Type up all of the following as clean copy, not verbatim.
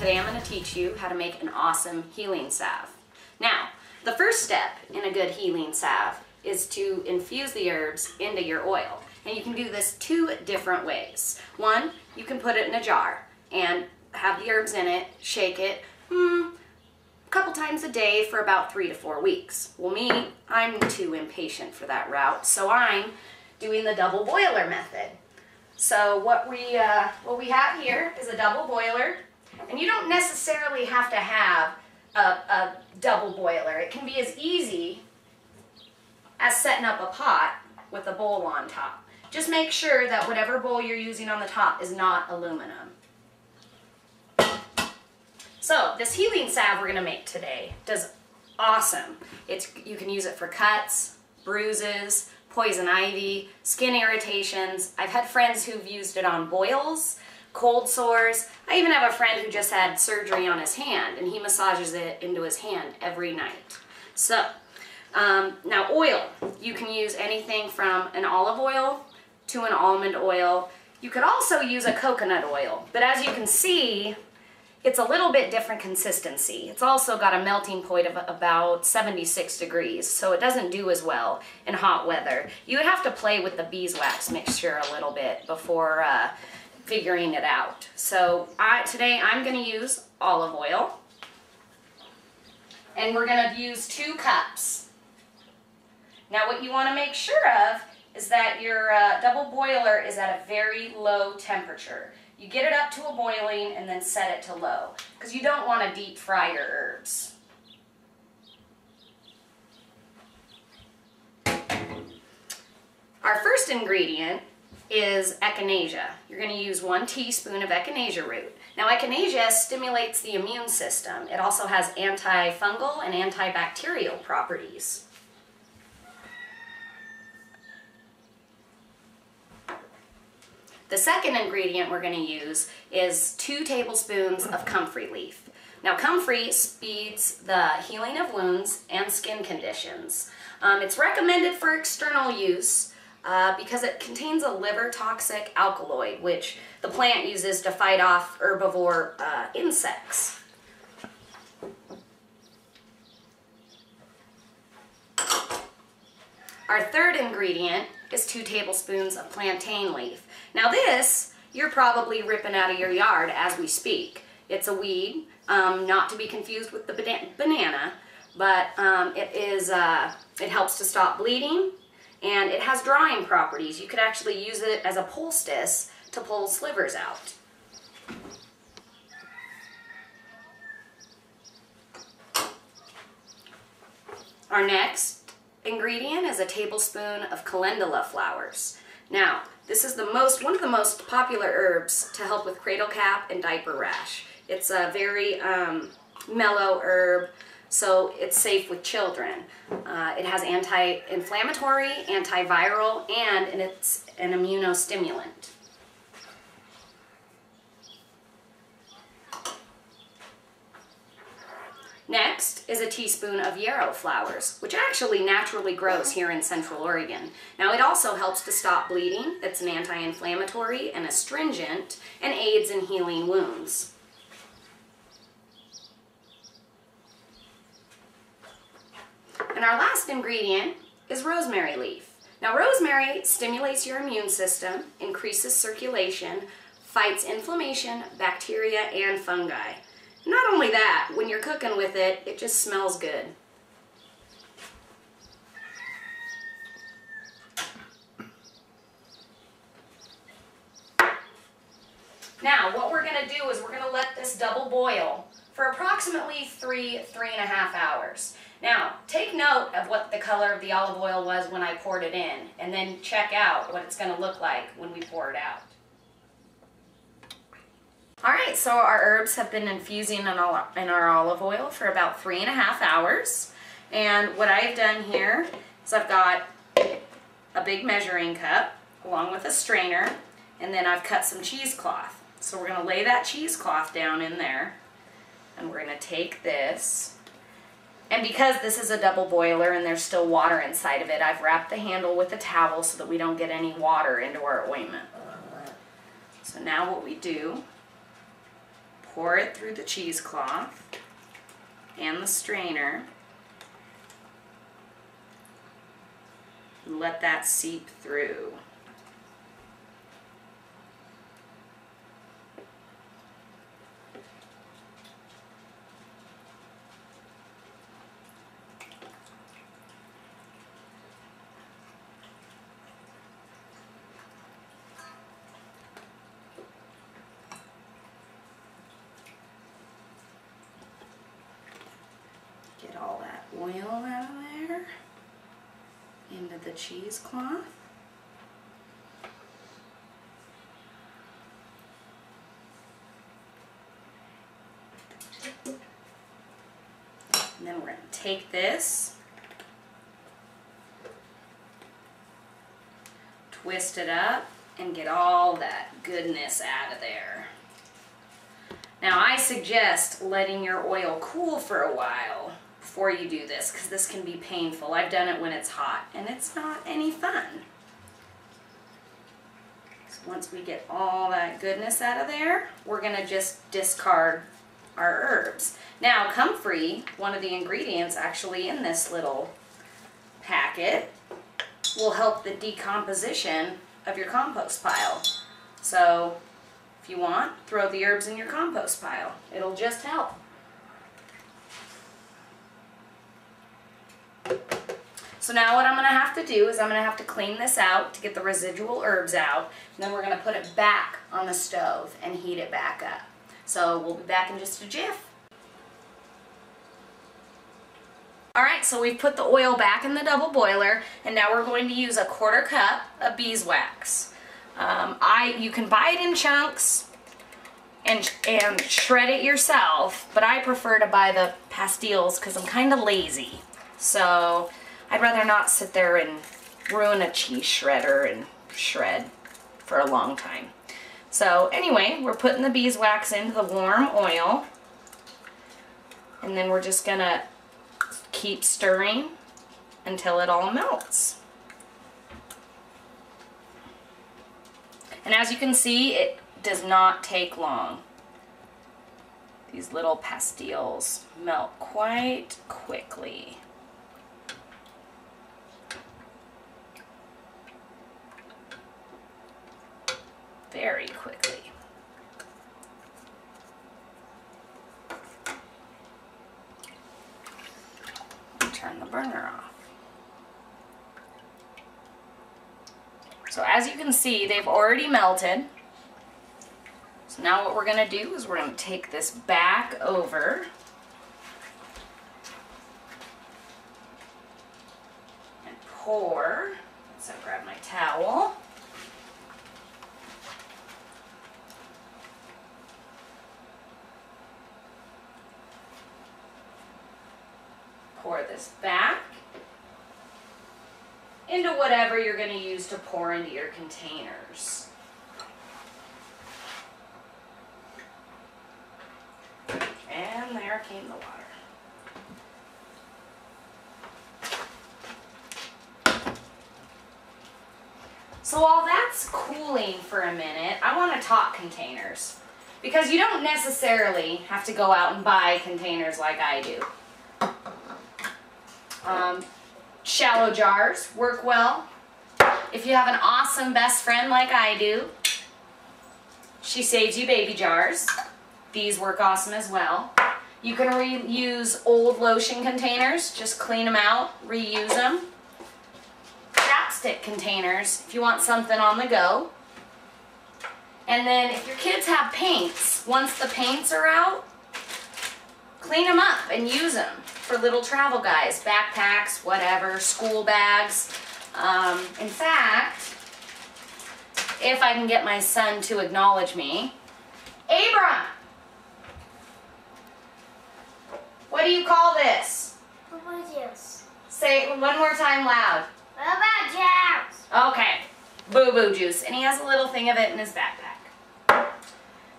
Today I'm going to teach you how to make an awesome healing salve. Now, the first step in a good healing salve is to infuse the herbs into your oil. And you can do this two different ways. One, you can put it in a jar and have the herbs in it, shake it a couple times a day for about 3 to 4 weeks. Well, me, I'm too impatient for that route, so I'm doing the double boiler method. So what we have here is a double boiler, and you don't necessarily have to have a double boiler. It can be as easy as setting up a pot with a bowl on top. Just make sure that whatever bowl you're using on the top is not aluminum. So this healing salve we're going to make today does awesome. You can use it for cuts, bruises, poison ivy, skin irritations. I've had friends who've used it on boils, cold sores. I even have a friend who just had surgery on his hand, and he massages it into his hand every night. So, now oil. You can use anything from an olive oil to an almond oil. You could also use a coconut oil, but as you can see, it's a little bit different consistency. It's also got a melting point of about 76 degrees, so it doesn't do as well in hot weather. You would have to play with the beeswax mixture a little bit before figuring it out. So today I'm going to use olive oil, and we're going to use 2 cups. Now what you want to make sure of is that your double boiler is at a very low temperature. You get it up to a boiling and then set it to low, because you don't want to deep fry your herbs. Our first ingredient is echinacea. You're going to use 1 teaspoon of echinacea root. Now echinacea stimulates the immune system. It also has antifungal and antibacterial properties. The second ingredient we're going to use is 2 tablespoons of comfrey leaf. Now comfrey speeds the healing of wounds and skin conditions. It's recommended for external use because it contains a liver toxic alkaloid, which the plant uses to fight off herbivore insects. Our third ingredient is 2 tablespoons of plantain leaf. Now this, you're probably ripping out of your yard as we speak. It's a weed, not to be confused with the banana, but it helps to stop bleeding, and it has drying properties. You could actually use it as a poultice to pull slivers out. Our next ingredient is a tablespoon of calendula flowers. Now, this is one of the most popular herbs to help with cradle cap and diaper rash. It's a very mellow herb, so it's safe with children. It has anti-inflammatory, antiviral, and it's an immunostimulant. Next is a teaspoon of yarrow flowers, which actually naturally grows here in Central Oregon. Now it also helps to stop bleeding, it's an anti-inflammatory and astringent, and aids in healing wounds. And our last ingredient is rosemary leaf. Now rosemary stimulates your immune system, increases circulation, fights inflammation, bacteria, and fungi. Not only that, when you're cooking with it, it just smells good. Now, what we're going to do is we're going to let this double boil for approximately 3.5 hours. Now, take note of what the color of the olive oil was when I poured it in, and then check out what it's going to look like when we pour it out. Alright, so our herbs have been infusing in our olive oil for about 3.5 hours. And what I've done here is I've got a big measuring cup along with a strainer, and then I've cut some cheesecloth. So we're going to lay that cheesecloth down in there, and we're going to take this. And because this is a double boiler and there's still water inside of it, I've wrapped the handle with a towel so that we don't get any water into our ointment. So now what we do, pour it through the cheesecloth and the strainer. And let that seep through. Get all that oil out of there into the cheesecloth. And then we're going to take this, twist it up, and get all that goodness out of there. Now I suggest letting your oil cool for a while before you do this, because this can be painful. I've done it when it's hot, and it's not any fun. So once we get all that goodness out of there, we're going to just discard our herbs. Now comfrey, one of the ingredients actually in this little packet, will help the decomposition of your compost pile. So if you want, throw the herbs in your compost pile. It'll just help. So now what I'm going to have to do is I'm going to have to clean this out to get the residual herbs out. And then we're going to put it back on the stove and heat it back up. So we'll be back in just a jiff. Alright, so we've put the oil back in the double boiler, and now we're going to use a 1/4 cup of beeswax. You can buy it in chunks and shred it yourself, but I prefer to buy the pastilles because I'm kind of lazy. So I'd rather not sit there and ruin a cheese shredder and shred for a long time. So anyway, we're putting the beeswax into the warm oil, and then we're just going to keep stirring until it all melts. And as you can see, it does not take long. These little pastilles melt quite quickly. Very quickly. Turn the burner off. So as you can see, they've already melted. So now what we're going to do is we're going to take this back over and pour. So grab my towel. Pour this back into whatever you're going to use to pour into your containers. And there came the water. So while that's cooling for a minute, I want to talk containers, because you don't necessarily have to go out and buy containers like I do. Shallow jars work well. If you have an awesome best friend like I do, she saves you baby jars. These work awesome as well. You can reuse old lotion containers, just clean them out, reuse them. Chapstick containers, if you want something on the go. And then if your kids have paints, once the paints are out, clean them up and use them for little travel guys, backpacks, whatever, school bags. In fact, if I can get my son to acknowledge me, Abram, what do you call this? Boo-boo juice. Say it one more time loud. Boo-boo juice. Okay, boo-boo juice. And he has a little thing of it in his backpack.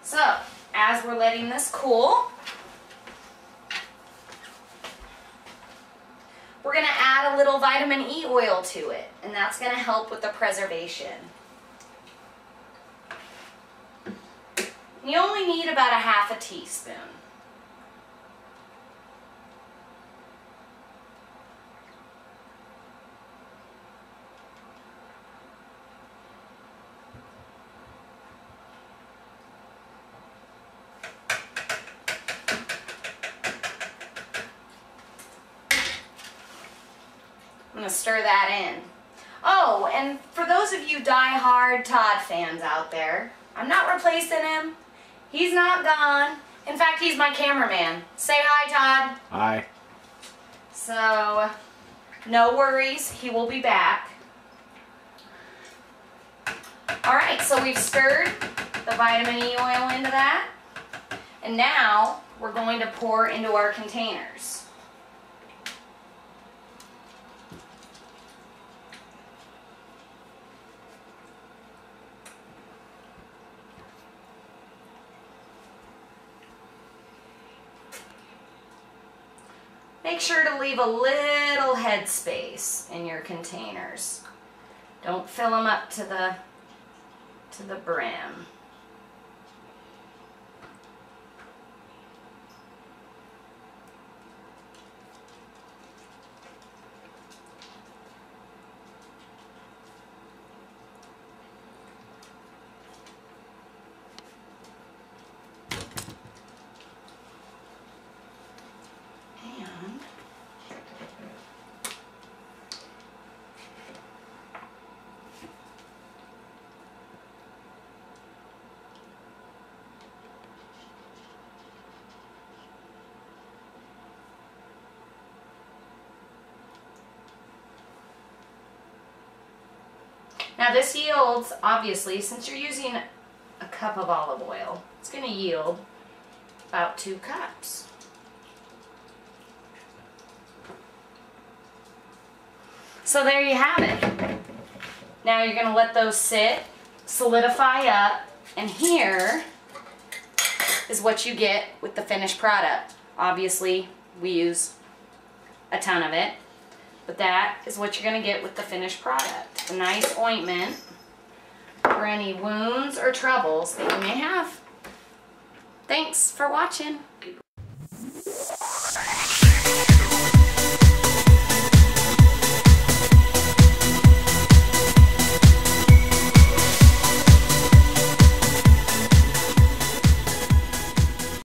So, as we're letting this cool, we're going to add a little vitamin E oil to it, and that's going to help with the preservation. You You only need about a half a teaspoon. I'm going to stir that in. Oh, and for those of you die-hard Todd fans out there, I'm not replacing him. He's not gone. In fact, he's my cameraman. Say hi, Todd. Hi. So, no worries. He will be back. Alright, so we've stirred the vitamin E oil into that. And now, we're going to pour into our containers. Make sure to leave a little head space in your containers. Don't fill them up to the brim. Now this yields, obviously, since you're using a cup of olive oil, it's going to yield about 2 cups. So there you have it. Now you're going to let those sit, solidify up, and here is what you get with the finished product. Obviously, we use a ton of it. But that is what you're going to get with the finished product. A nice ointment for any wounds or troubles that you may have. Thanks for watching.